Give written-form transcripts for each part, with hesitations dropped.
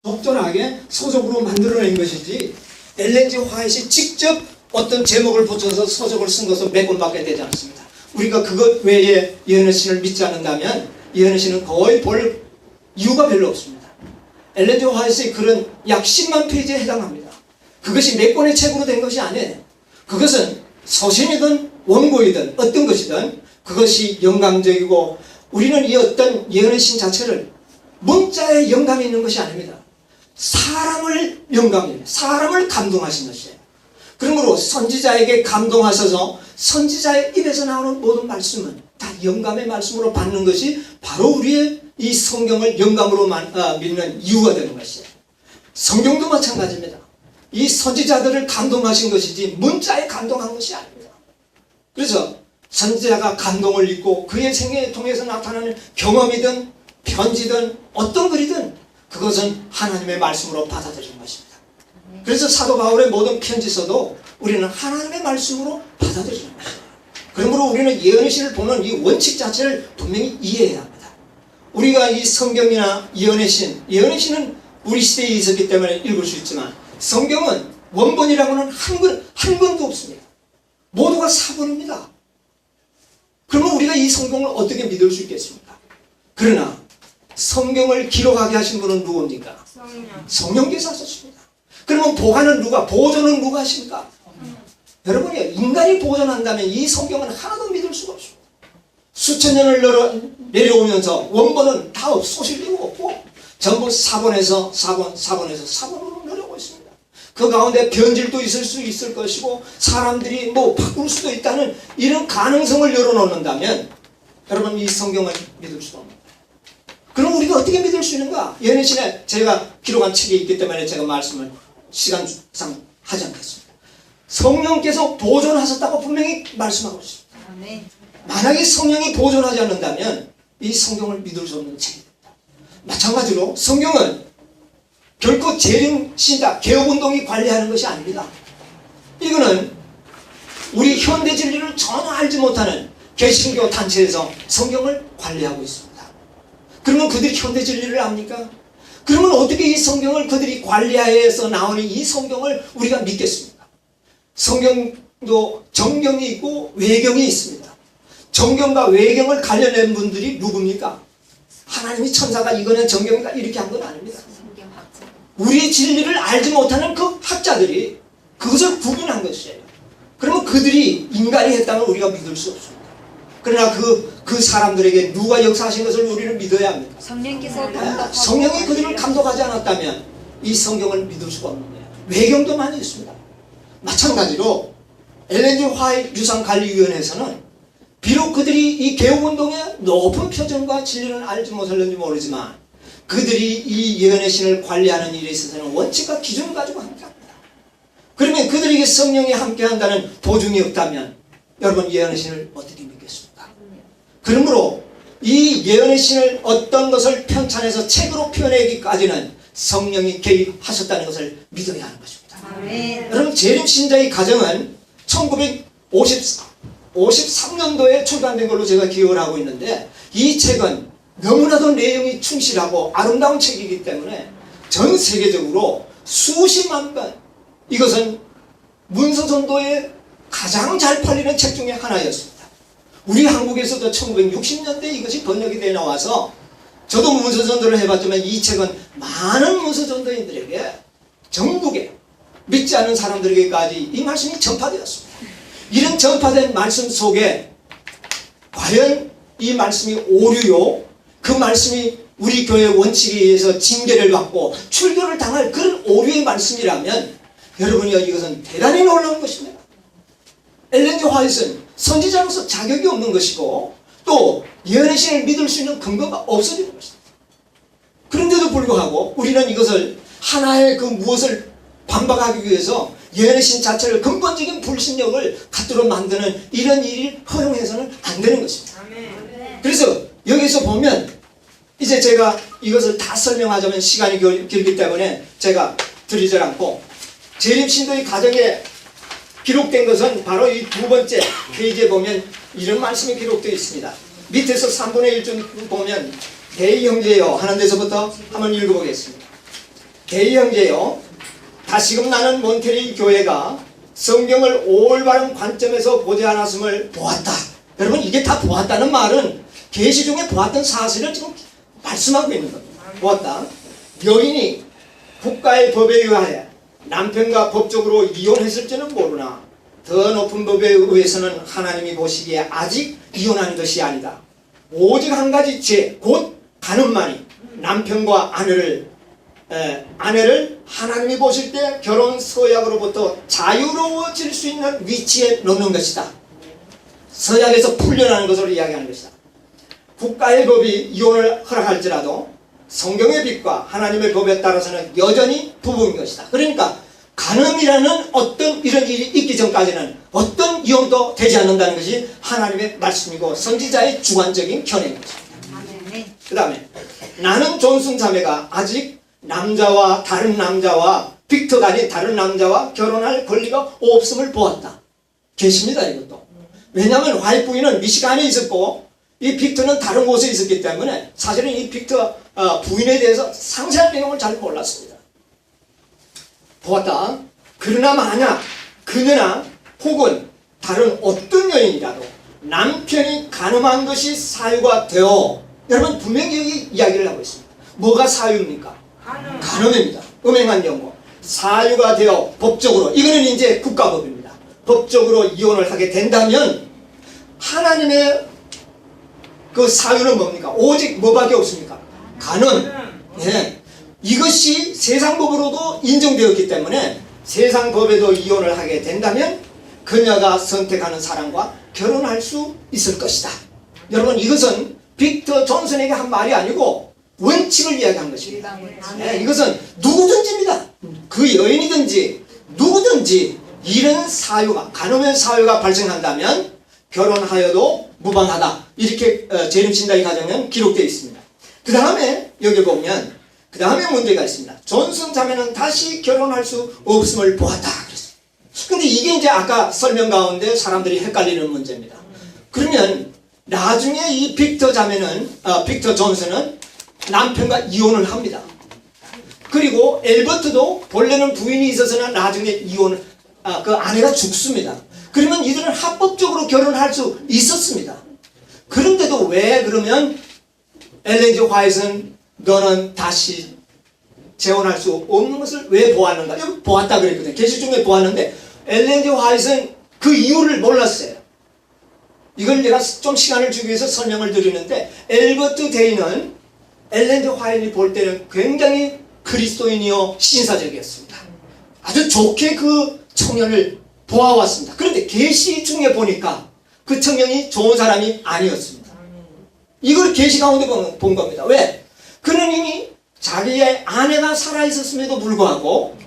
적절하게 서적으로 만들어낸 것이지 엘렌지 화이트이 직접 어떤 제목을 붙여서 서적을 쓴 것은 몇 권밖에 되지 않습니다. 우리가 그것 외에 이현애 신을 믿지 않는다면 이현애 신은 거의 볼 이유가 별로 없습니다. 엘렌지 화이트의 글은 약 10만 페이지에 해당합니다. 그것이 몇 권의 책으로 된 것이 아니에요. 그것은 서신이든 원고이든 어떤 것이든 그것이 영감적이고, 우리는 이 어떤 예언의 신 자체를 문자에 영감이 있는 것이 아닙니다. 사람을 영감입니다. 사람을 감동하신 것이에요. 그러므로 선지자에게 감동하셔서 선지자의 입에서 나오는 모든 말씀은 다 영감의 말씀으로 받는 것이 바로 우리의 이 성경을 영감으로 믿는 이유가 되는 것이에요. 성경도 마찬가지입니다. 이 선지자들을 감동하신 것이지 문자에 감동한 것이 아닙니다. 그래서 선지자가 감동을 입고 그의 생애를 통해서 나타나는 경험이든 편지든 어떤 글이든 그것은 하나님의 말씀으로 받아들이는 것입니다. 그래서 사도 바울의 모든 편지서도 우리는 하나님의 말씀으로 받아들이는 것입니다. 그러므로 우리는 예언의 신을 보는 이 원칙 자체를 분명히 이해해야 합니다. 우리가 이 성경이나 예언의 신은 우리 시대에 있었기 때문에 읽을 수 있지만 성경은 원본이라고는 한 권도 없습니다. 모두가 사본입니다. 그러면 우리가 이 성경을 어떻게 믿을 수 있겠습니까? 그러나 성경을 기록하게 하신 분은 누굽니까? 성령께서 하셨습니다. 그러면 보관은 보존은 누가 하십니까? 여러분이 인간이 보존한다면 이 성경은 하나도 믿을 수가 없습니다. 수천 년을 내려오면서 원본은 다 쏘실 이유가 없고 전부 사본으로 내려오고 있습니다. 그 가운데 변질도 있을 수 있을 것이고 사람들이 바꿀 수도 있다는 이런 가능성을 열어놓는다면 여러분 이 성경을 믿을 수가 없습니다. 그럼 우리가 어떻게 믿을 수 있는가? 예언의 신에 제가 기록한 책이 있기 때문에 제가 말씀을 시간상 하지 않겠습니다. 성령께서 보존하셨다고 분명히 말씀하고 있습니다. 만약에 성령이 보존하지 않는다면 이 성경을 믿을 수 없는 책입니다. 마찬가지로 성경은 결코 재림신자 개혁운동이 관리하는 것이 아닙니다. 이거는 우리 현대 진리를 전혀 알지 못하는 개신교 단체에서 성경을 관리하고 있습니다. 그러면 그들이 현대 진리를 압니까? 그러면 어떻게 이 성경을 그들이 관리하여서 나오는 이 성경을 우리가 믿겠습니까? 성경도 정경이 있고 외경이 있습니다. 정경과 외경을 가려낸 분들이 누굽니까? 하나님이 천사가 이거는 정경이다 이렇게 한 건 아닙니다. 우리 진리를 알지 못하는 그 학자들이 그것을 구분한 것이에요. 그러면 그들이 인간이 했다면 우리가 믿을 수 없습니다. 그러나 그 사람들에게 누가 역사하신 것을 우리는 믿어야 합니다. 성령께서 성령이 그들을 감독하지 않았다면 이 성경을 믿을 수가 없는 거예요. 외경도 많이 있습니다. 마찬가지로 엘렌지 화이트 유산관리위원회에서는 비록 그들이 이 개혁운동의 높은 표정과 진리를 알지 못하는지 모르지만 그들이 이 예언의 신을 관리하는 일에 있어서는 원칙과 기준을 가지고 함께합니다. 그러면 그들에게 성령이 함께한다는 보증이 없다면 여러분 예언의 신을 어떻게 믿겠습니까? 그러므로 이 예언의 신을 어떤 것을 편찬해서 책으로 표현하기까지는 성령이 개입하셨다는 것을 믿어야 하는 것입니다. 여러분 재림신자의 가정은 1953년도에 출간된 걸로 제가 기억을 하고 있는데 이 책은 너무나도 내용이 충실하고 아름다운 책이기 때문에 전 세계적으로 수십만 번 이것은 문서전도에 가장 잘 팔리는 책 중에 하나였습니다. 우리 한국에서도 1960년대 이것이 번역이 되어 나와서 저도 문서전도를 해봤지만 이 책은 많은 문서전도인들에게 전국에 믿지 않는 사람들에게까지 이 말씀이 전파되었습니다. 이런 전파된 말씀 속에 과연 이 말씀이 오류요 그 말씀이 우리 교회 원칙에 의해서 징계를 받고 출교를 당할 그런 오류의 말씀이라면 여러분이요 이것은 대단히 놀라운 것입니다. 엘렌지 화이트는 선지자로서 자격이 없는 것이고 또 예언의 신을 믿을 수 있는 근거가 없어지는 것입니다. 그런데도 불구하고 우리는 이것을 하나의 그 무엇을 반박하기 위해서 예언의 신 자체를 근본적인 불신력을 갖도록 만드는 이런 일이 허용해서는 안 되는 것입니다. 그래서 여기서 보면 이제 제가 이것을 다 설명하자면 시간이 길기 때문에 제가 드리지 않고 재림신도의 가정에 기록된 것은 바로 이 두 번째 페이지에 보면 이런 말씀이 기록되어 있습니다. 밑에서 3분의 1쯤 보면 대희 형제여 하는 데서부터 한번 읽어보겠습니다. 대형제요, 다시금 나는 몬테리 교회가 성경을 올바른 관점에서 보지 않았음을 보았다. 여러분, 이게 다 보았다는 말은 계시 중에 보았던 사실을 지금 말씀하고 있는 겁니다. 보았다. 여인이 국가의 법에 의하여 남편과 법적으로 이혼했을지는 모르나 더 높은 법에 의해서는 하나님이 보시기에 아직 이혼한 것이 아니다. 오직 한 가지 죄, 곧 간음만이 남편과 아내를 하나님이 보실 때 결혼 서약으로부터 자유로워질 수 있는 위치에 놓는 것이다. 서약에서 풀려나는 것으로 이야기하는 것이다. 국가의 법이 이혼을 허락할지라도 성경의 빛과 하나님의 법에 따라서는 여전히 부부인 것이다. 그러니까 간음이라는 어떤 이런 일이 있기 전까지는 어떤 이혼도 되지 않는다는 것이 하나님의 말씀이고 선지자의 주관적인 견해인 것입니다. 그 다음에 나는 존슨 자매가 아직 다른 남자와 빅터가 아닌 다른 남자와 결혼할 권리가 없음을 보았다. 계십니다, 이것도. 왜냐하면 화이트 부인은 미시간에 있었고 이 빅터는 다른 곳에 있었기 때문에 사실은 이 빅터 부인에 대해서 상세한 내용을 잘 몰랐습니다. 보았다. 그러나 만약 그녀나 혹은 다른 어떤 여인이라도 남편이 간음한 것이 사유가 되어, 여러분 분명히 여기 이야기를 하고 있습니다. 뭐가 사유입니까? 간음입니다. 음행한 경우 사유가 되어 법적으로, 이거는 이제 국가법입니다. 법적으로 이혼을 하게 된다면 하나님의 그 사유는 뭡니까? 오직 뭐밖에 없습니까? 간음. 네. 이것이 세상 법으로도 인정되었기 때문에 세상 법에도 이혼을 하게 된다면 그녀가 선택하는 사람과 결혼할 수 있을 것이다. 여러분, 이것은 빅터 존슨에게 한 말이 아니고 원칙을 이야기한 것입니다. 네, 이것은 누구든지입니다. 그 여인이든지 누구든지 이런 사유가, 간음의 사유가 발생한다면 결혼하여도 무방하다. 이렇게 재림신당의 가정은 기록되어 있습니다. 그 다음에 여기 보면 그 다음에 문제가 있습니다. 존슨 자매는 다시 결혼할 수 없음을 보았다. 그랬습니다. 근데 이게 이제 아까 설명 가운데 사람들이 헷갈리는 문제입니다. 그러면 나중에 이 빅터 존슨은 남편과 이혼을 합니다. 그리고 엘버트도 본래는 부인이 있어서는 나중에 그 아내가 죽습니다. 그러면 이들은 합법적으로 결혼할 수 있었습니다. 그런데도 왜 그러면 엘렌 G 화이트는 너는 다시 재혼할 수 없는 것을 왜 보았는가? 여기 보았다 그랬거든요. 계시 중에 보았는데 엘렌 G 화이트는 그 이유를 몰랐어요. 이걸 내가 좀 시간을 주기 위해서 설명을 드리는데, 엘버트 데이는 엘렌 G 화이트이 볼 때는 굉장히 그리스도인이요 신사적이었습니다. 아주 좋게 그 청년을 보아왔습니다. 그런데 계시 중에 보니까 그 청년이 좋은 사람이 아니었습니다. 이걸 계시 가운데 본 겁니다. 왜? 그는 이미 자기의 아내가 살아있었음에도 불구하고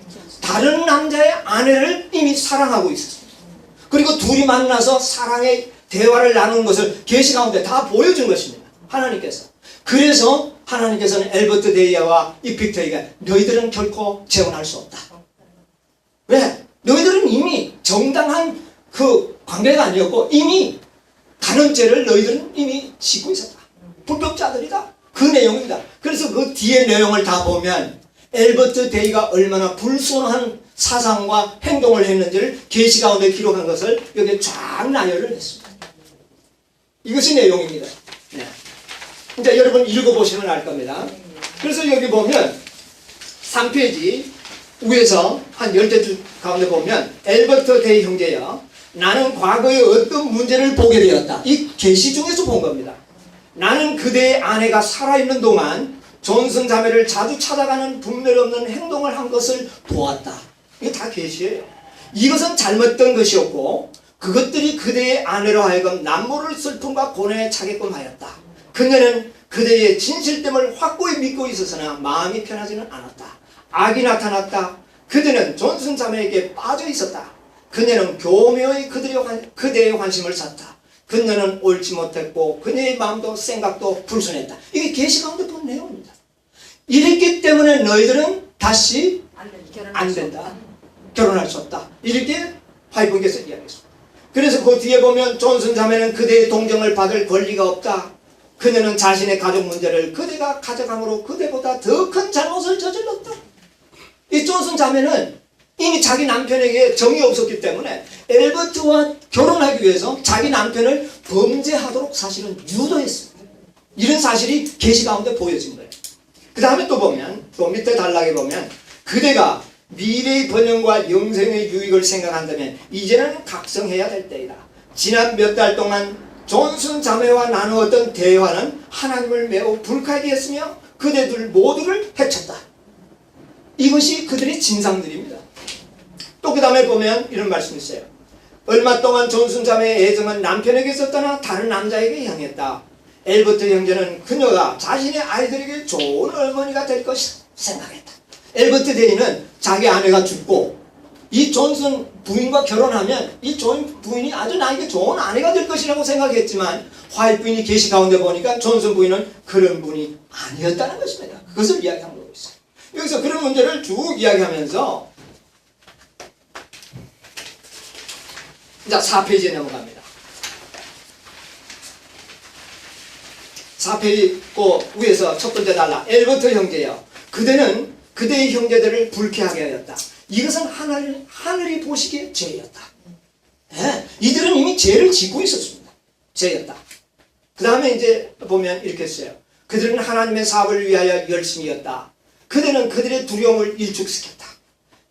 다른 남자의 아내를 이미 사랑하고 있었습니다. 그리고 둘이 만나서 사랑의 대화를 나눈 것을 계시 가운데 다 보여준 것입니다. 하나님께서. 그래서 하나님께서는 엘버트 데이와 이 빅터에게 너희들은 결코 재혼할 수 없다. 왜? 너희들은 이미 정당한 그 관계가 아니었고 이미 간음죄를 너희들은 이미 짓고 있었다. 불법자들이다. 그 내용입니다. 그래서 그 뒤에 내용을 다 보면 엘버트 데이가 얼마나 불순한 사상과 행동을 했는지를 계시 가운데 기록한 것을 여기 쫙 나열을 했습니다. 이것이 내용입니다. 네. 이제 여러분 읽어보시면 알 겁니다. 그래서 여기 보면 3페이지 위에서 한 10대 가운데 보면 엘버트 데이 형제여, 나는 과거에 어떤 문제를 보게 되었다. 이 계시 중에서 본 겁니다. 나는 그대의 아내가 살아있는 동안 존슨 자매를 자주 찾아가는 분별 없는 행동을 한 것을 보았다. 이게 다 계시예요. 이것은 잘못된 것이었고 그것들이 그대의 아내로 하여금 남모를 슬픔과 고뇌에 차게끔 하였다. 그녀는 그대의 진실됨을 확고히 믿고 있었으나 마음이 편하지는 않았다. 악이 나타났다. 그들은 존슨 자매에게 빠져 있었다. 그녀는 교묘히 그대의 관심을 샀다. 그녀는 옳지 못했고 그녀의 마음도 생각도 불순했다. 이게 계시 가운데 본 내용입니다. 이랬기 때문에 너희들은 다시 안 된다. 결혼할 수 없다. 이렇게 화이트북에서 이야기했습니다. 그래서 그 뒤에 보면 존슨 자매는 그대의 동정을 받을 권리가 없다. 그녀는 자신의 가족 문제를 그대가 가져감으로 그대보다 더 큰 잘못을 저질렀다. 이 존슨 자매는 이미 자기 남편에게 정이 없었기 때문에 엘버트와 결혼하기 위해서 자기 남편을 범죄하도록 사실은 유도했습니다. 이런 사실이 계시 가운데 보여진 거예요. 그 다음에 또 보면, 또 밑에 단락에 보면, 그대가 미래의 번영과 영생의 유익을 생각한다면 이제는 각성해야 될 때이다. 지난 몇 달 동안 존슨 자매와 나누었던 대화는 하나님을 매우 불쾌하게 했으며 그대들 모두를 해쳤다. 이것이 그들의 진상들입니다. 또 그 다음에 보면 이런 말씀이 있어요. 얼마 동안 존슨 자매의 애정은 남편에게서 떠나 다른 남자에게 향했다. 엘버트 형제는 그녀가 자신의 아이들에게 좋은 어머니가 될 것이라 생각했다. 엘버트 대인은 자기 아내가 죽고 이 존슨 부인과 결혼하면 이 존 부인이 아주 나에게 좋은 아내가 될 것이라고 생각했지만 화이트 부인이 계시 가운데 보니까 존슨 부인은 그런 분이 아니었다는 것입니다. 그것을 이야기하고 있어요. 여기서 그런 문제를 쭉 이야기하면서 자, 4페이지에 넘어갑니다. 4페이지 그 위에서 첫 번째 단락. 엘버트 형제여, 그대는 그대의 형제들을 불쾌하게 하였다. 이것은 하늘이 보시기에 죄였다. 네, 이들은 이미 죄를 짓고 있었습니다. 죄였다. 그 다음에 이제 보면 이렇게 써요. 그들은 하나님의 사업을 위하여 열심이었다. 그대는 그들의 두려움을 일축시켰다.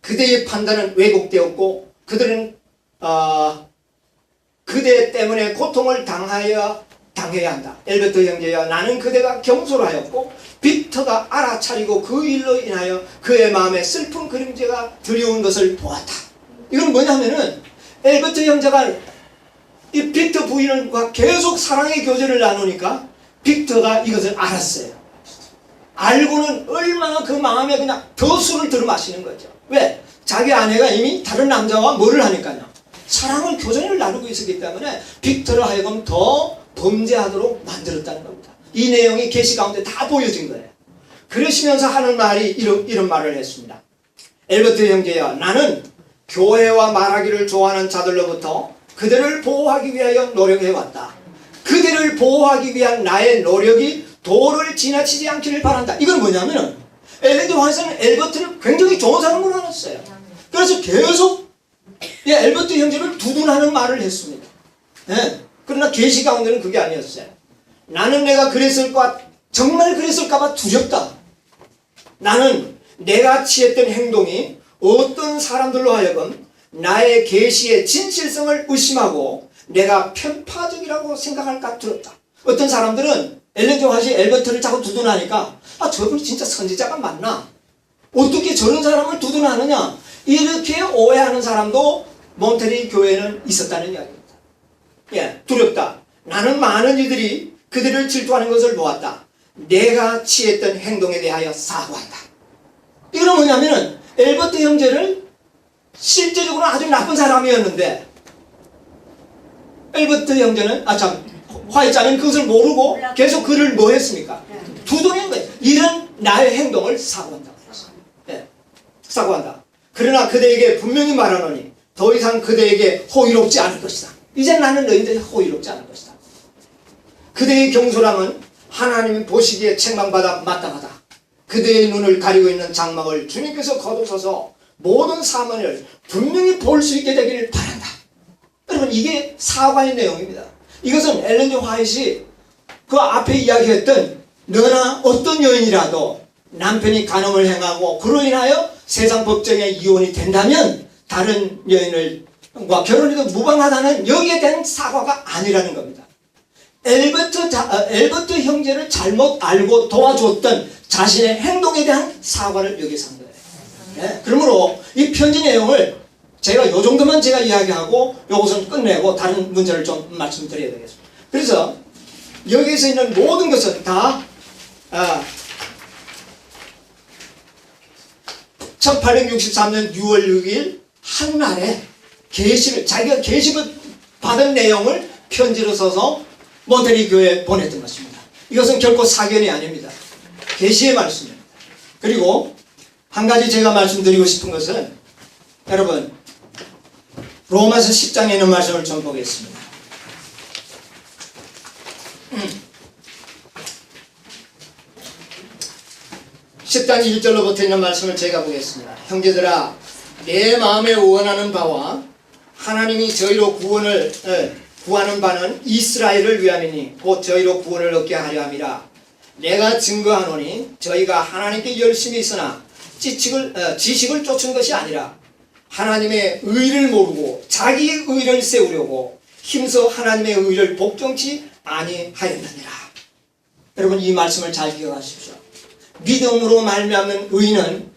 그대의 판단은 왜곡되었고 그들은 그대 때문에 고통을 당해야 한다. 엘버트 형제여, 나는 그대가 경솔하였고 빅터가 알아차리고 그 일로 인하여 그의 마음에 슬픈 그림자가 드리운 것을 보았다. 이건 뭐냐면은 엘버트 형제가 이 빅터 부인과 계속 사랑의 교제를 나누니까 빅터가 이것을 알았어요. 알고는 얼마나 그 마음에 그냥 더 술을 들어마시는 거죠. 왜? 자기 아내가 이미 다른 남자와 뭐를 하니까요. 사랑을 교제를 나누고 있었기 때문에 빅터를 하여금 더 범죄하도록 만들었다는 겁니다. 이 내용이 계시 가운데 다 보여진 거예요. 그러시면서 하는 말이 이런 말을 했습니다. 엘버트 형제여, 나는 교회와 말하기를 좋아하는 자들로부터 그들을 보호하기 위하여 노력해왔다. 그들을 보호하기 위한 나의 노력이 도를 지나치지 않기를 바란다. 이건 뭐냐면은 엘렌 화이트는 엘버트를 굉장히 좋은 사람으로 알았어요. 그래서 계속 엘버트 형제를 두둔하는 말을 했습니다. 예. 그러나 계시 가운데는 그게 아니었어요. 나는 내가 정말 그랬을까봐 두렵다. 나는 내가 취했던 행동이 어떤 사람들로 하여금 나의 계시의 진실성을 의심하고 내가 편파적이라고 생각할까 두렵다. 어떤 사람들은 엘렌 화이트 엘버트를 자꾸 두둔하니까 저분 진짜 선지자가 맞나? 어떻게 저런 사람을 두둔하느냐? 이렇게 오해하는 사람도 몬테리 교회에는 있었다는 이야기입니다. 예, 두렵다. 나는 많은 이들이 그들을 질투하는 것을 보았다. 내가 취했던 행동에 대하여 사과한다. 이건 뭐냐면은 엘버트 형제를 실제적으로 아주 나쁜 사람이었는데 엘버트 형제는 화이트자는 그것을 모르고 계속 그를 뭐 했습니까? 두둔한 거예요. 이런 나의 행동을 사과한다. 예, 사과한다. 그러나 그대에게 분명히 말하노니 더 이상 그대에게 호의롭지 않을 것이다. 이제 나는 너희들에게 호의롭지 않을 것이다. 그대의 경솔함은 하나님이 보시기에 책망받아 마땅하다. 그대의 눈을 가리고 있는 장막을 주님께서 거두셔서 모든 사문을 분명히 볼 수 있게 되기를 바란다. 여러분, 이게 사과의 내용입니다. 이것은 엘렌 화이트이 그 앞에 이야기했던 너나 어떤 여인이라도 남편이 간음을 행하고 그로 인하여 세상 법정에 이혼이 된다면 다른 여인과 결혼해도 무방하다는 여기에 대한 사과가 아니라는 겁니다. 엘버트 형제를 잘못 알고 도와줬던 자신의 행동에 대한 사과를 여기서 한 거예요. 네? 그러므로 이 편지 내용을 제가 요 정도만 제가 이야기하고 요것은 끝내고 다른 문제를 좀 말씀드려야 되겠습니다. 그래서 여기서 있는 모든 것은 다 1863년 6월 6일 한날에 자기가 계시를 받은 내용을 편지로 써서 몬테리 교회에 보냈던 것입니다. 이것은 결코 사견이 아닙니다. 계시의 말씀입니다. 그리고 한 가지 제가 말씀드리고 싶은 것은 여러분 로마서 10장에 있는 말씀을 좀 보겠습니다. 10장 1절로 붙어있는 말씀을 제가 보겠습니다. 형제들아, 내 마음에 원하는 바와 하나님이 저희로 구하는 바는 이스라엘을 위함이니 곧 저희로 구원을 얻게 하려 함이라. 내가 증거하노니 저희가 하나님께 열심히 있으나 지식을 쫓은 것이 아니라 하나님의 의를 모르고 자기의 의를 세우려고 힘써 하나님의 의를 복종치 아니하였느니라. 여러분, 이 말씀을 잘 기억하십시오. 믿음으로 말미암는 의는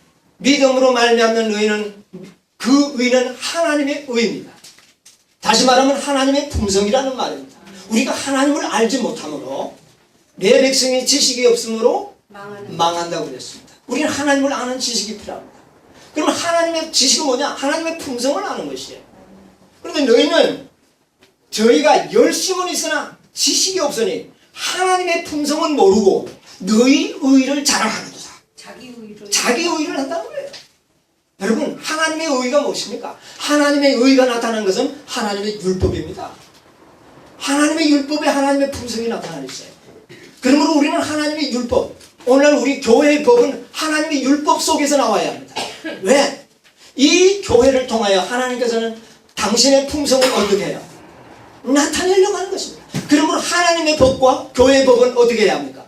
그 의는 하나님의 의입니다. 다시 말하면 하나님의 품성이라는 말입니다. 우리가 하나님을 알지 못함으로 내 백성이 지식이 없으므로 망한다고 그랬습니다. 우리는 하나님을 아는 지식이 필요합니다. 그러면 하나님의 지식은 뭐냐? 하나님의 품성을 아는 것이에요. 그런데 너희는 저희가 열심은 있으나 지식이 없으니 하나님의 품성은 모르고 너희 의를 자랑하는도다. 자기 의를 한다는 거예요. 여러분, 하나님의 의가 무엇입니까? 하나님의 의가 나타나는 것은 하나님의 율법입니다. 하나님의 율법에 하나님의 품성이 나타나 있어요. 그러므로 우리는 하나님의 율법, 오늘 우리 교회의 법은 하나님의 율법 속에서 나와야 합니다. 왜? 이 교회를 통하여 하나님께서는 당신의 품성을 어떻게 해요? 나타내려고 하는 것입니다. 그러므로 하나님의 법과 교회의 법은 어떻게 해야 합니까?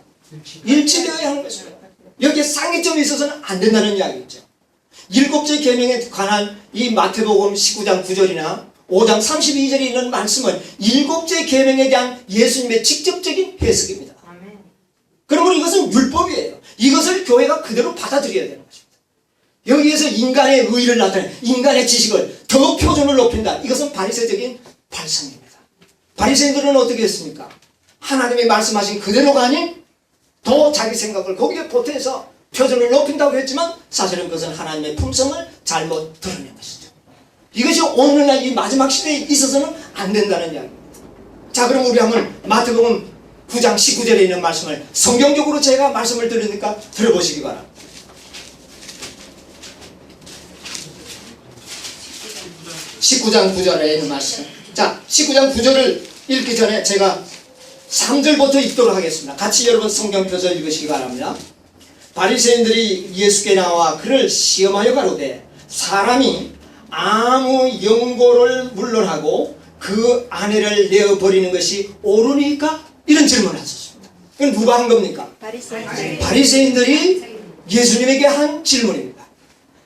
일치되어야 하는 것입니다. 여기에 상이점이 있어서는 안 된다는 이야기죠. 7째 계명에 관한 이 마태복음 19장 9절이나 5장 32절에 있는 말씀은 7째 계명에 대한 예수님의 직접적인 해석입니다. 그러므로 이것은 율법이에요. 이것을 교회가 그대로 받아들여야 되는 것입니다. 여기에서 인간의 의를 나타내, 인간의 지식을 더 표준을 높인다. 이것은 바리새적인 발상입니다. 바리새인들은 어떻게 했습니까? 하나님이 말씀하신 그대로가 아닌 더 자기 생각을 거기에 보태서 표준을 높인다고 했지만 사실은 그것은 하나님의 품성을 잘못 드러낸 것이죠. 이것이 오늘날 이 마지막 시대에 있어서는 안 된다는 이야기입니다. 자, 그럼 우리 한번 마태복음 9장 19절에 있는 말씀을 성경적으로 제가 말씀을 드리니까 들어보시기 바랍니다. (19장 9절에) 있는 말씀. 자, 19장 9절을 읽기 전에 제가 3절부터 읽도록 하겠습니다. 같이 여러분 성경표서 읽으시기 바랍니다. 바리새인들이 예수께 나와 그를 시험하여 가로되 사람이 아무 연고를 물론하고 그 아내를 내어버리는 것이 옳으니까? 이런 질문을 하셨습니다. 그건 누가 한 겁니까? 바리새인들이 예수님에게 한 질문입니다.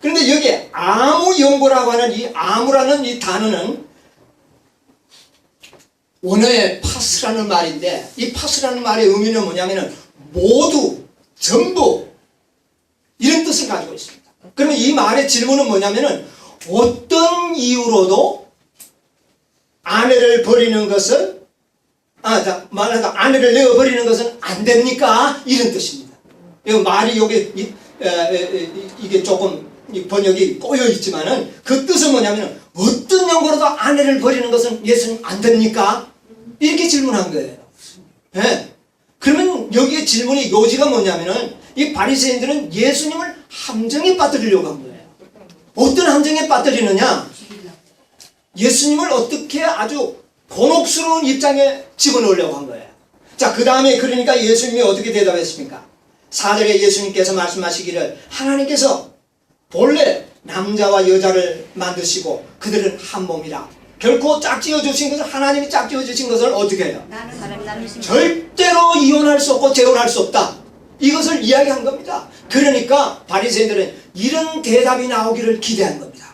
그런데 여기에 아무 연고라고 하는 이 아무라는 이 단어는 원어의 파스라는 말인데, 이 파스라는 말의 의미는 뭐냐면은 모두, 전부 이런 뜻을 가지고 있습니다. 그러면 이 말의 질문은 뭐냐면은 어떤 이유로도 아내를 버리는 것은 말하다 아내를 내어버리는 것은 안 됩니까? 이런 뜻입니다. 이 말이 이게 조금 번역이 꼬여 있지만은 그 뜻은 뭐냐면은 어떤 연고로도 아내를 버리는 것은 예수님 안 됩니까? 이렇게 질문한 거예요. 네. 그러면 여기에 질문의 요지가 뭐냐면은 이 바리새인들은 예수님을 함정에 빠뜨리려고 한 거예요. 어떤 함정에 빠뜨리느냐? 예수님을 어떻게 아주 곤혹스러운 입장에 집어넣으려고 한 거예요. 자, 그 다음에 그러니까 예수님이 어떻게 대답했습니까? 4절에 예수님께서 말씀하시기를 하나님께서 본래 남자와 여자를 만드시고 그들은 한 몸이라. 결코 짝지어 주신 것을, 하나님이 짝지어 주신 것을 어떻게 해요? 절대로 이혼할 수 없고 재혼할 수 없다. 이것을 이야기한 겁니다. 그러니까 바리새인들은 이런 대답이 나오기를 기대한 겁니다.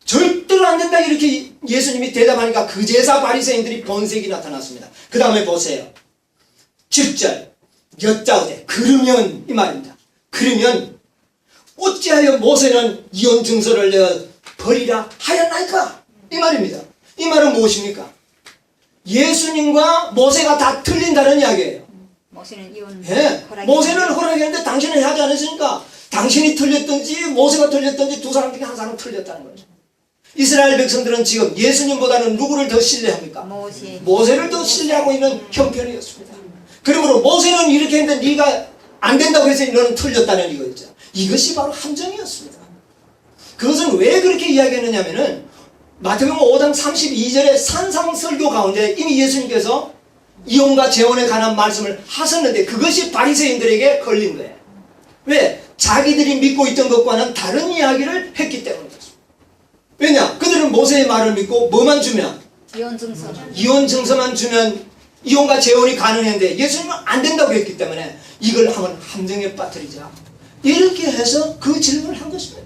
절대로 안 된다 이렇게 예수님이 대답하니까 그제서 바리새인들이 본색이 나타났습니다. 그 다음에 보세요. 7절 여짜오되 그러면 이 말입니다. 그러면 어찌하여 모세는 이혼 증서를 내어 버리라 하였나이까? 이 말입니다. 이 말은 무엇입니까? 예수님과 모세가 다 틀린다는 이야기예요. 모세는 이혼 모세는 허락했는데 당신은 하지 않았으니까 당신이 틀렸든지 모세가 틀렸든지 두 사람 중에 한 사람은 틀렸다는 거죠. 이스라엘 백성들은 지금 예수님보다는 누구를 더 신뢰합니까? 모세를 더 신뢰하고 있는 형편이었습니다. 그러므로 모세는 이렇게 했는데 네가 안 된다고 해서 너는 틀렸다는 이거였죠. 이것이 바로 함정이었습니다. 그것은 왜 그렇게 이야기했느냐면은 마태복음 5장 32절의 산상설교 가운데 이미 예수님께서 이혼과 재혼에 관한 말씀을 하셨는데 그것이 바리새인들에게 걸린 거예요. 왜? 자기들이 믿고 있던 것과는 다른 이야기를 했기 때문이었습니다. 왜냐? 그들은 모세의 말을 믿고 뭐만 주면? 이혼 증서. 이혼 증서만 주면 이혼과 재혼이 가능했는데 예수님은 안 된다고 했기 때문에 이걸 한번 함정에 빠뜨리자. 이렇게 해서 그 질문을 한 것입니다.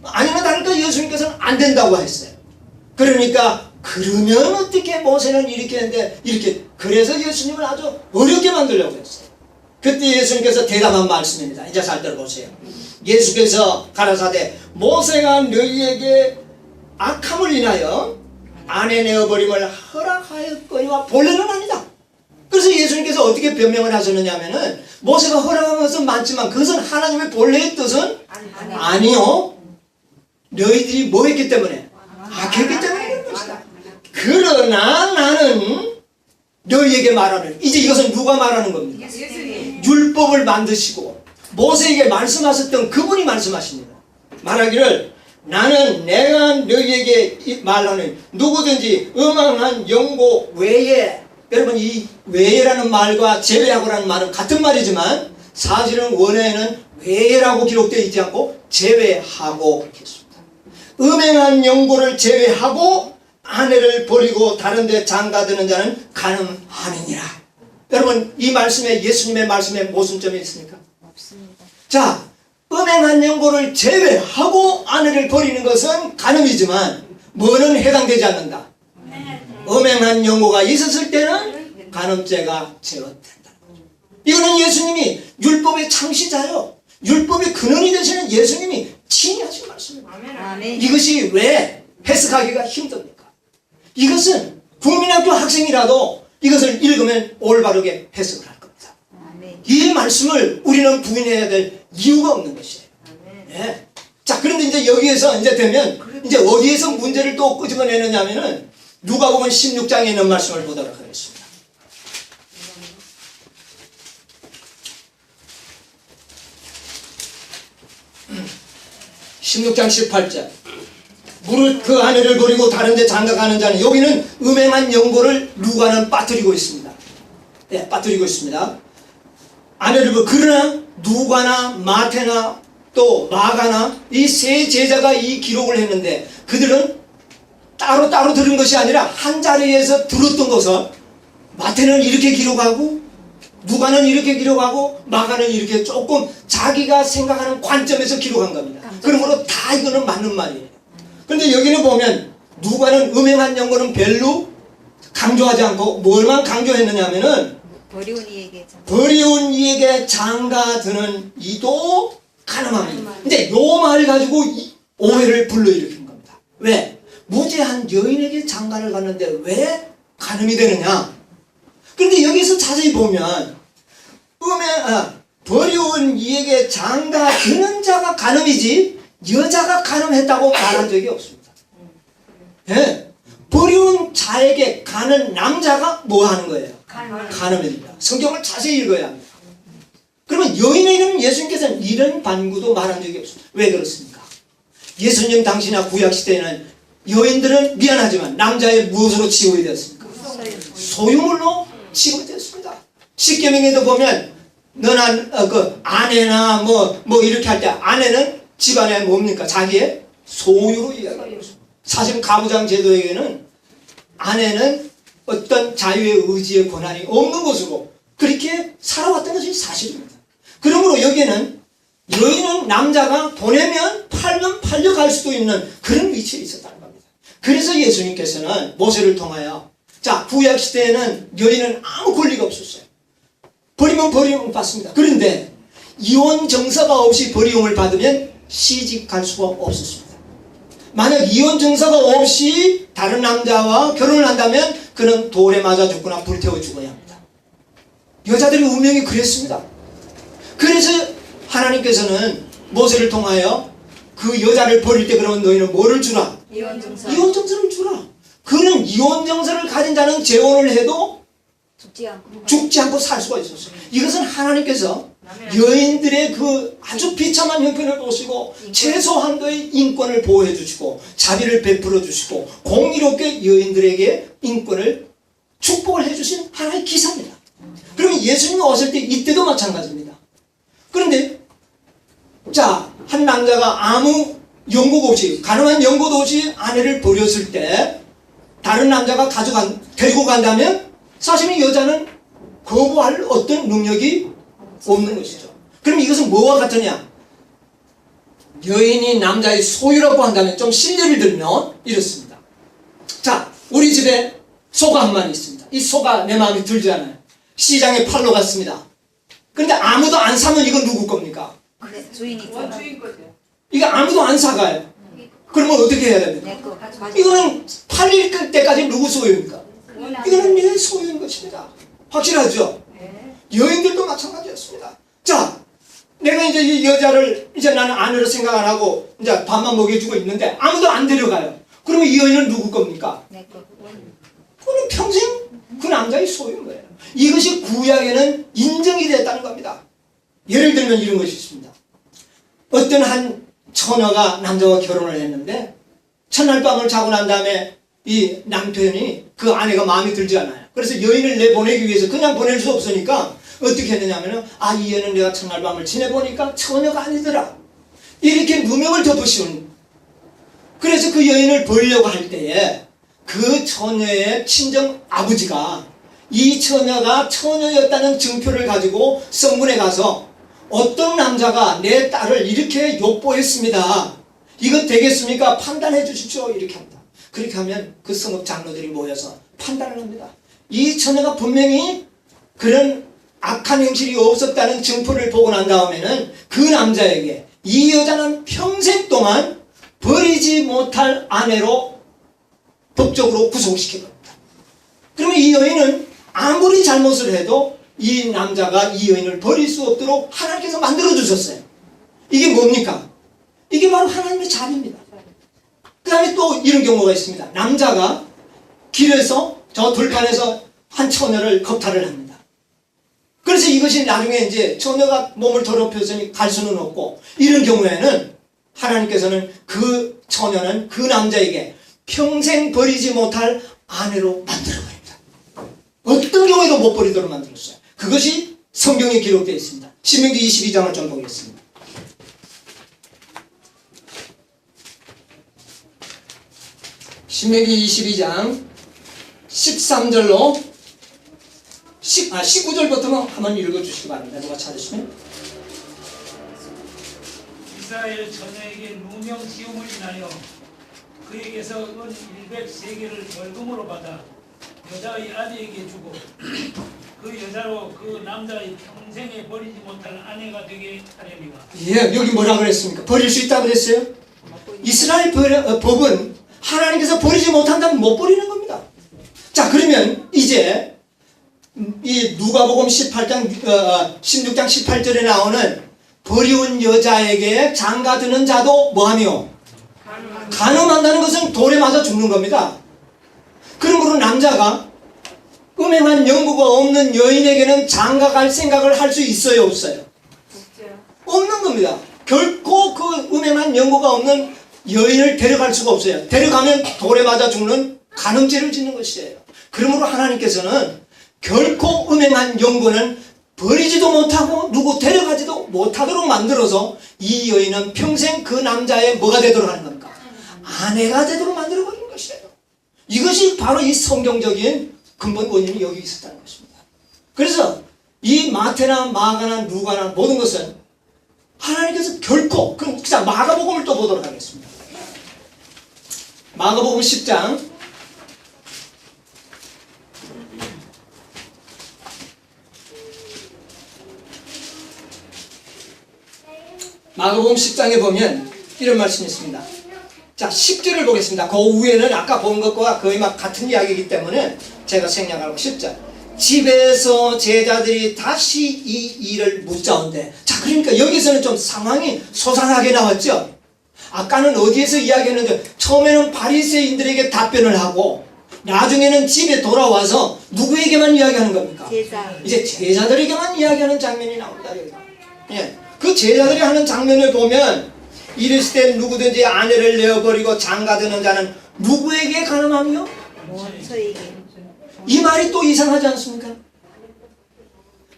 아니나 다를까 예수님께서는 안 된다고 했어요. 그러니까 그러면 어떻게 모세는 이렇게 했는데 이렇게 그래서 예수님을 아주 어렵게 만들려고 했어요. 그때 예수님께서 대답한 말씀입니다. 이제 잘 들어보세요. 예수께서 가라사대 모세가 너희에게 악함을 인하여 아내 내어버림을 허락하였거니와 본래는 아니다. 그래서 예수님께서 어떻게 변명을 하셨느냐 하면은 모세가 허락한 것은 많지만 그것은 하나님의 본래의 뜻은 아니요. 너희들이 뭐 했기 때문에? 악했기 때문에 그런 것이다. 그러나 나는 너희에게 말하는 이제 이것은 누가 말하는 겁니까? 율법을 만드시고 모세에게 말씀하셨던 그분이 말씀하십니다. 말하기를 나는 내가 너희에게 말하는 누구든지 음행한 영고 외에 여러분 이 외에라는 말과 제외하고라는 말은 같은 말이지만 사실은 원어에는 외에라고 기록되어 있지 않고 제외하고 이렇게 했습니다. 음행한 영고를 제외하고 아내를 버리고 다른 데 장가드는 자는 간음하느니라. 여러분 이 말씀에 예수님의 말씀에 모순점이 있습니까? 없습니다. 자, 음행한 영고를 제외하고 아내를 버리는 것은 간음이지만 뭐는 해당되지 않는다. 음행한 영고가 있었을 때는 간음죄가 제어된다. 이거는 예수님이 율법의 창시자요. 율법의 근원이 되시는 예수님이 친히 하신 말씀입니다. 아멘. 이것이 왜 해석하기가 힘듭니까? 이것은 국민학교 학생이라도 이것을 읽으면 올바르게 해석을 할 겁니다. 아멘. 이 말씀을 우리는 부인해야 될 이유가 없는 것이에요. 네. 자, 그런데 이제 여기에서 이제 되면 이제 어디에서 문제를 또 끄집어내느냐 하면은 누가복음 16장에 있는 말씀을 보도록 하겠습니다. 음. 16장 18절. 무릇 그 아내를 버리고 다른 데 장가가는 자는 여기는 음행한 영고를 누가는 빠뜨리고 있습니다. 네, 빠뜨리고 있습니다. 아내를 그러나 누가나 마태나 또 마가나 이 세 제자가 이 기록을 했는데 그들은 따로 들은 것이 아니라 한 자리에서 들었던 것을 마태는 이렇게 기록하고 누가는 이렇게 기록하고 마가는 이렇게 조금 자기가 생각하는 관점에서 기록한 겁니다. 그러므로 다 이거는 맞는 말이에요. 그런데 여기는 보면 누가는 음행한 영고는 별로 강조하지 않고 뭘만 강조했느냐 하면은 버리운 이에게 버리운 이에게 장가드는 이도 가늠합니다. 이제 요 말을 가지고 오해를 불러일으킨 겁니다. 왜? 무죄한 여인에게 장가를 갔는데 왜 간음이 되느냐? 그런데 여기서 자세히 보면 버리운 이에게 장가드는 자가 간음이지 여자가 간음했다고 말한 적이 없습니다. 예. 버리운 자에게 가는 남자가 뭐 하는 거예요? 간음입니다. 성경을 자세히 읽어야 합니다. 그러면 여인에게는 예수님께서는 이런 반구도 말한 적이 없습니다. 왜 그렇습니까? 예수님 당시나 구약시대에는 여인들은 미안하지만 남자의 무엇으로 취급이 되었습니까? 소유물로 취급이 되었습니다. 십계명에도 보면 너나 그 아내나 뭐 이렇게 할 때 아내는 집안에 뭡니까? 자기의 소유로 이야기하고 있습니다. 사실 가부장 제도에게는 아내는 어떤 자유의 의지의 권한이 없는 것으로 그렇게 살아왔던 것이 사실입니다. 그러므로 여기에는 여인은 남자가 보내면 팔면 팔려갈 수도 있는 그런 위치에 있었다는 겁니다. 그래서 예수님께서는 모세를 통하여 자 구약시대에는 여인은 아무 권리가 없었어요. 버리면 받습니다. 그런데 이혼 정서가 없이 버리움을 받으면 시집갈 수가 없었습니다. 만약 이혼 정서가 없이 다른 남자와 결혼을 한다면 그는 돌에 맞아 죽거나 불태워 죽어야 합니다. 여자들의 운명이 그랬습니다. 그래서 하나님께서는 모세를 통하여 그 여자를 버릴 때 그러면 너희는 뭐를 주라? 이혼 증서. 이혼 정서를 주라. 그는 이혼 정서를 가진 자는 재혼을 해도 죽지 않고 살 수가 있었어요. 이것은 하나님께서 여인들의 그 아주 비참한 형편을 보시고 최소한도의 인권을 보호해 주시고 자비를 베풀어 주시고 공의롭게 여인들에게 인권을 축복을 해 주신 하나의 기사입니다. 그러면 예수님이 오실 때 이때도 마찬가지입니다. 그런데 자, 한 남자가 아무 연고도 없이, 가늠한 연고도 없이 아내를 버렸을 때 다른 남자가 데리고 간다면 사실은 여자는 거부할 어떤 능력이 없는 것이죠. 그럼 이것은 뭐와 같으냐? 여인이 남자의 소유라고 한다면 좀 신뢰를 들면 이렇습니다. 자, 우리 집에 소가 한 마리 있습니다. 이 소가 내 마음에 들지 않아요. 시장에 팔러 갔습니다. 그런데 아무도 안 사면 이건 누구 겁니까? 네, 주인이 원주인 거죠. 이거 아무도 안 사가요. 그러면 어떻게 해야 됩니까? 내 거. 이거는 팔릴 때까지 누구 소유입니까? 이거는 내 소유인 것입니다. 확실하죠? 여인들도 마찬가지였습니다. 자, 내가 이제 이 여자를 이제 나는 아내로 생각 안 하고 이제 밥만 먹여주고 있는데 아무도 안 데려가요. 그러면 이 여인은 누구 겁니까? 내 거. 그는 평생 그 남자의 소유인 거예요. 이것이 구약에는 인정이 됐다는 겁니다. 예를 들면 이런 것이 있습니다. 어떤 한 처녀가 남자와 결혼을 했는데 첫날 밤을 자고 난 다음에 이 남편이 그 아내가 마음에 들지 않아요. 그래서 여인을 내보내기 위해서 그냥 보낼 수 없으니까 어떻게 했느냐면 이 여인은 내가 첫날 밤을 지내보니까 처녀가 아니더라. 이렇게 누명을 덮으시는. 그래서 그 여인을 보려고 할 때에 그 처녀의 친정 아버지가 이 처녀가 처녀였다는 증표를 가지고 성문에 가서 어떤 남자가 내 딸을 이렇게 욕보했습니다. 이거 되겠습니까? 판단해 주십시오. 이렇게 합니다. 그렇게 하면 그 성읍 장로들이 모여서 판단을 합니다. 이 처녀가 분명히 그런 악한 행실이 없었다는 증표를 보고 난 다음에는 그 남자에게 이 여자는 평생 동안 버리지 못할 아내로 법적으로 구속시킨 겁니다. 그러면 이 여인은 아무리 잘못을 해도 이 남자가 이 여인을 버릴 수 없도록 하나님께서 만들어 주셨어요. 이게 뭡니까? 이게 바로 하나님의 자비입니다. 그 다음에 또 이런 경우가 있습니다. 남자가 길에서 저 들판에서 한 처녀를 겁탈을 합니다. 그래서 이것이 나중에 이제 처녀가 몸을 더럽혔으니 갈 수는 없고 이런 경우에는 하나님께서는 그 처녀는 그 남자에게 평생 버리지 못할 아내로 만들어버립니다. 어떤 경우에도 못 버리도록 만들었어요. 그것이 성경에 기록되어 있습니다. 신명기 22장을 좀 보겠습니다. 신명기 22장 13절로 19절부터 한번 읽어주시기 바랍니다. 누가 찾으시면. 이스라엘 처녀에게 누명 지음을 인하여 그에게서 은 100세겔을 벌금으로 받아 여자의 아내에게 주고 그 여자로 그 남자의 평생에 버리지 못할 아내가 되게 하려니와. 예, 여기 뭐라 그랬습니까? 버릴 수 있다고 그랬어요? 이스라엘 법은 하나님께서 버리지 못한다면 못 버리는 겁니다. 자, 그러면 이제 이 누가복음 16장 18절에 나오는 버리운 여자에게 장가드는 자도 뭐하며? 간음한다는 것은 돌에 맞아 죽는 겁니다. 그러므로 남자가 음행한 연고가 없는 여인에게는 장가갈 생각을 할 수 있어요, 없어요? 없는 겁니다. 결코 그 음행한 연고가 없는 여인을 데려갈 수가 없어요. 데려가면 돌에 맞아 죽는 간음죄를 짓는 것이에요. 그러므로 하나님께서는 결코 음행한 연고는 버리지도 못하고 누구 데려가지도 못하도록 만들어서 이 여인은 평생 그 남자의 뭐가 되도록 하는 겁니까? 아내가 되도록 만들어버리는 것이에요. 이것이 바로 이 성경적인 근본 원인이 여기 있었다는 것입니다. 그래서 이 마태나 마가나 누가나 모든 것은 하나님께서 결코, 자, 마가복음을 또 보도록 하겠습니다. 마가복음 10장 마가복음 10장에 보면 이런 말씀이 있습니다. 자, 10절을 보겠습니다. 그 위에는 아까 본 것과 거의 막 같은 이야기이기 때문에 제가 생략하고 10절. 집에서 제자들이 다시 이 일을 묻자온대. 자, 그러니까 여기서는 좀 상황이 소상하게 나왔죠. 아까는 어디에서 이야기했는데 처음에는 바리새인들에게 답변을 하고 나중에는 집에 돌아와서 누구에게만 이야기하는 겁니까? 제자. 이제 제자들에게만 이야기하는 장면이 나온다. 예. 그 제자들이 하는 장면을 보면 이랬을 때 누구든지 아내를 내어버리고 장가드는 자는 누구에게 간음하며? 저에게. 이 말이 또 이상하지 않습니까?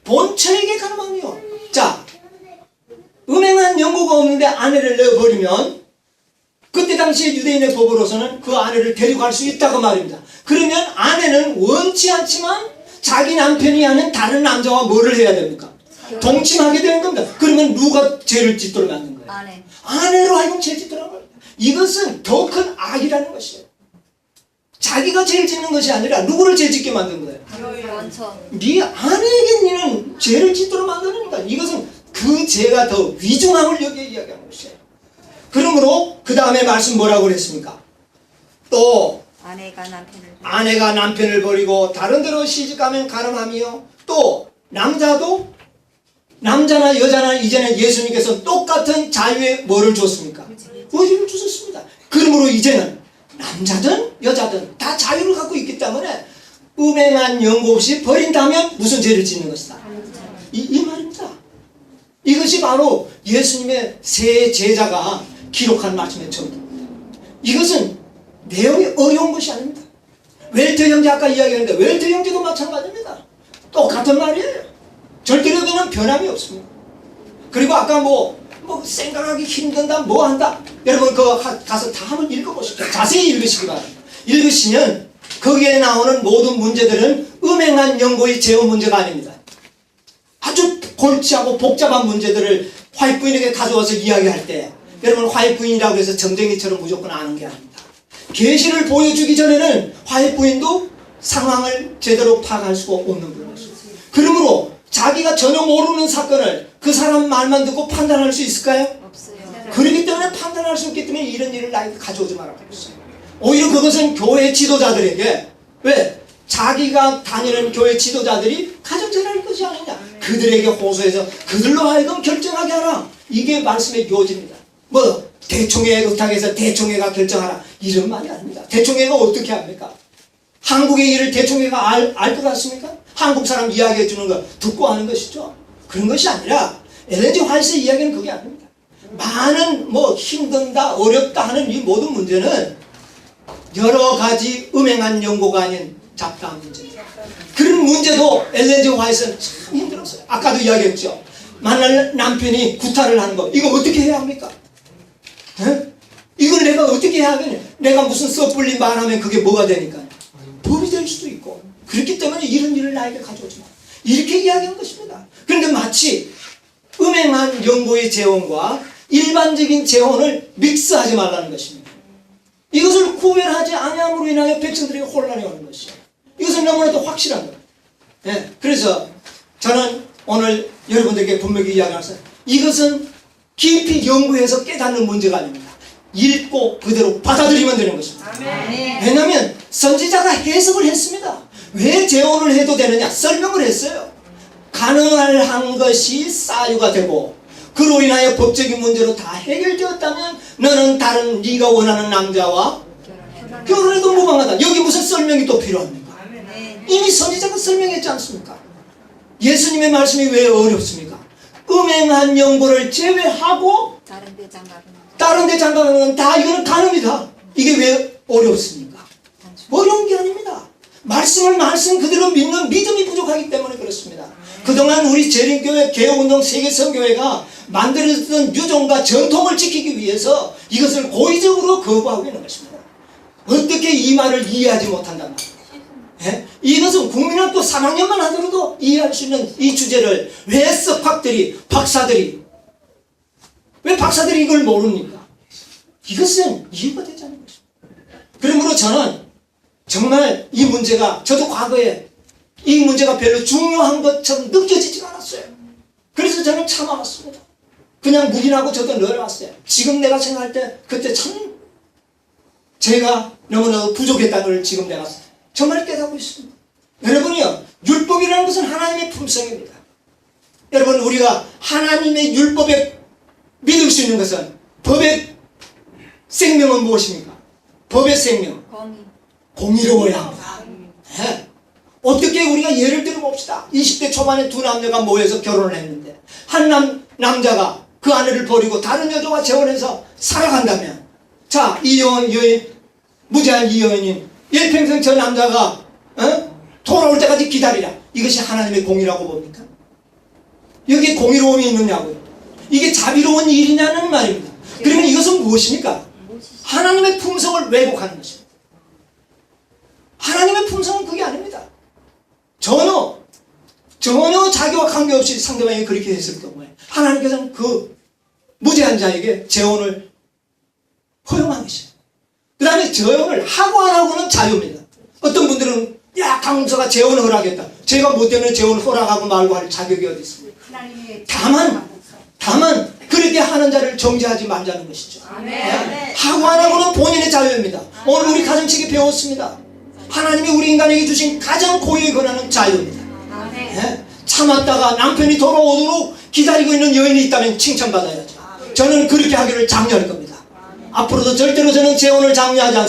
본처에게 간음하며. 자, 음행한 연고가 없는데 아내를 내어버리면 그때 당시에 유대인의 법으로서는 그 아내를 데려갈 수 있다고 말입니다. 그러면 아내는 원치 않지만 자기 남편이 아닌 다른 남자와 뭐를 해야 됩니까? 동침하게 되는 겁니다. 그러면 누가 죄를 짓도록 만든 거예요? 아내. 아내로 하여금 죄 짓도록 합니다. 이것은 더 큰 악이라는 것이에요. 자기가 죄를 짓는 것이 아니라 누구를 죄 짓게 만든 거예요? 원천. 네 아내에게 너는 죄를 짓도록 만드니까 이것은 그 죄가 더 위중함을 여기에 이야기하는 것이에요. 그러므로 그 다음에 말씀 뭐라고 그랬습니까? 또 아내가 남편을 버리고 다른 데로 시집가면 가늠함이요. 또 남자나 여자나 이제는 예수님께서 똑같은 자유의 뭐를 줬습니까? 의지를 주셨습니다. 그러므로 이제는 남자든 여자든 다 자유를 갖고 있기 때문에 음행한 연고 없이 버린다면 무슨 죄를 짓는 것이다. 이 말입니다. 이것이 바로 예수님의 세 제자가 기록한 말씀의 전부입니다. 이것은 내용이 어려운 것이 아닙니다. 웰트 형제 아까 이야기했는데 웰트 형제도 마찬가지입니다. 똑같은 말이에요. 절대로 그는 변함이 없습니다. 그리고 아까 뭐 생각하기 힘든다 뭐 한다 여러분 그거 가서 다 한번 읽어보십시오. 자세히 읽으시기 바랍니다. 읽으시면 거기에 나오는 모든 문제들은 음행한 연고의 제어 문제가 아닙니다. 아주 골치하고 복잡한 문제들을 화이트 부인에게 가져와서 이야기할 때 여러분 화이트 부인이라고 해서 점쟁이처럼 무조건 아는 게 아닙니다. 계시를 보여주기 전에는 화이트 부인도 상황을 제대로 파악할 수가 없는 분이었어요. 그러므로 자기가 전혀 모르는 사건을 그 사람 말만 듣고 판단할 수 있을까요? 없어요. 그렇기 때문에 판단할 수 없기 때문에 이런 일을 나에게 가져오지 말라고 했어요. 오히려 그것은 교회 지도자들에게 왜? 자기가 다니는 교회 지도자들이 가정제라는 것이 아니냐. 그들에게 호소해서 그들로 하여금 결정하게 하라. 이게 말씀의 요지입니다. 뭐 대총회 의탁에서 대총회가 결정하라 이런 말이 아닙니다. 대총회가 어떻게 합니까? 한국의 일을 대총회가 알 것 같습니까? 한국 사람 이야기해 주는 거 듣고 하는 것이죠. 그런 것이 아니라 엘렌지 화이트의 이야기는 그게 아닙니다. 많은 뭐 힘든다 어렵다 하는 이 모든 문제는 여러 가지 음행한 연고가 아닌 잡다한 문제입니다. 그런 문제도 엘렌지 화이트는 참 힘들었어요. 아까도 이야기했죠. 만날 남편이 구타를 하는 거 이거 어떻게 해야 합니까? 에? 이걸 내가 어떻게 해야 하겠냐? 내가 무슨 섣불리 말하면 그게 뭐가 되니까 법이 될 수도 있고 그렇기 때문에 이런 일을 나에게 가져오지 마. 이렇게 이야기한 것입니다. 그런데 마치 음행한 연고의 재혼과 일반적인 재혼을 믹스하지 말라는 것입니다. 이것을 구별하지 아니함으로 인하여 백성들에게 혼란이 오는 것이에요. 이것은 너무나도 확실한 거예요. 네, 그래서 저는 오늘 여러분들에게 분명히 이야기하면서 이것은 깊이 연구해서 깨닫는 문제가 아닙니다. 읽고 그대로 받아들이면 되는 것입니다. 왜냐하면 선지자가 해석을 했습니다. 왜 재혼을 해도 되느냐 설명을 했어요. 가능한 것이 사유가 되고 그로 인하여 법적인 문제로 다 해결되었다면 너는 다른 네가 원하는 남자와 결혼해도 무방하다. 여기 무슨 설명이 또 필요합니까? 이미 선지자가 설명했지 않습니까? 예수님의 말씀이 왜 어렵습니까? 음행한 연고를 제외하고 다른 데 장가가는 건 다 이거는 가능합니다. 이게 왜 어렵습니까? 어려운 게 아닙니다. 말씀 그대로 믿는 믿음이 부족하기 때문에 그렇습니다. 그동안 우리 재림교회 개혁운동 세계선교회가 만들어졌던 유종과 전통을 지키기 위해서 이것을 고의적으로 거부하고 있는 것입니다. 어떻게 이 말을 이해하지 못한단 말이에요. 예? 이것은 국민학교 3학년만 하더라도 이해할 수 있는 이 주제를 왜 석학들이 박사들이 왜 박사들이 이걸 모릅니까? 이것은 이해가 되지 않는 것입니다. 그러므로 저는 정말 이 문제가 저도 과거에 이 문제가 별로 중요한 것처럼 느껴지지가 않았어요. 그래서 저는 참아왔습니다. 그냥 묵인하고 저도 내려왔어요. 지금 내가 생각할 때 그때 참 제가 너무나 부족했다는 걸 지금 내가 정말 깨닫고 있습니다. 여러분이요 율법이라는 것은 하나님의 품성입니다. 여러분 우리가 하나님의 율법에 믿을 수 있는 것은 법의 생명은 무엇입니까? 법의 생명 공의로워야 합니다. 네. 어떻게 우리가 예를 들어 봅시다. 20대 초반에 두 남녀가 모여서 결혼을 했는데 한 남자가 그 아내를 버리고 다른 여자와 재혼해서 살아간다면 자 이 여인 무죄한 이 여인이 일평생 저 남자가 돌아올 때까지 기다리라. 이것이 하나님의 공의라고 봅니까? 여기에 공의로움이 있느냐고요. 이게 자비로운 일이냐는 말입니다. 그러면 이것은 무엇입니까? 하나님의 품성을 왜곡하는 것입니다. 하나님의 품성은 그게 아닙니다. 전혀 자기와 관계없이 상대방이 그렇게 했을 경우에 하나님께서는 그 무죄한 자에게 재혼을 허용한 것입니다. 그 다음에 재혼을 하고 안 하고는 자유입니다. 어떤 분들은 야 강문서가 재혼을 허락했다. 제가 뭐 때문에 재혼을 허락하고 말고 할 자격이 어디 있습니까? 다만 그렇게 하는 자를 정죄하지 말자는 것이죠. 네? 하고 안 하고는 본인의 자유입니다. 오늘 우리 가정책에 배웠습니다. 하나님이 우리 인간에게 주신 가장 고유의 권한은 자유입니다. 네? 참았다가 남편이 돌아오도록 기다리고 있는 여인이 있다면 칭찬받아야죠. 저는 그렇게 하기를 장려할 겁니다. 앞으로도 절대로 저는 재혼을 장려하지 않습니다.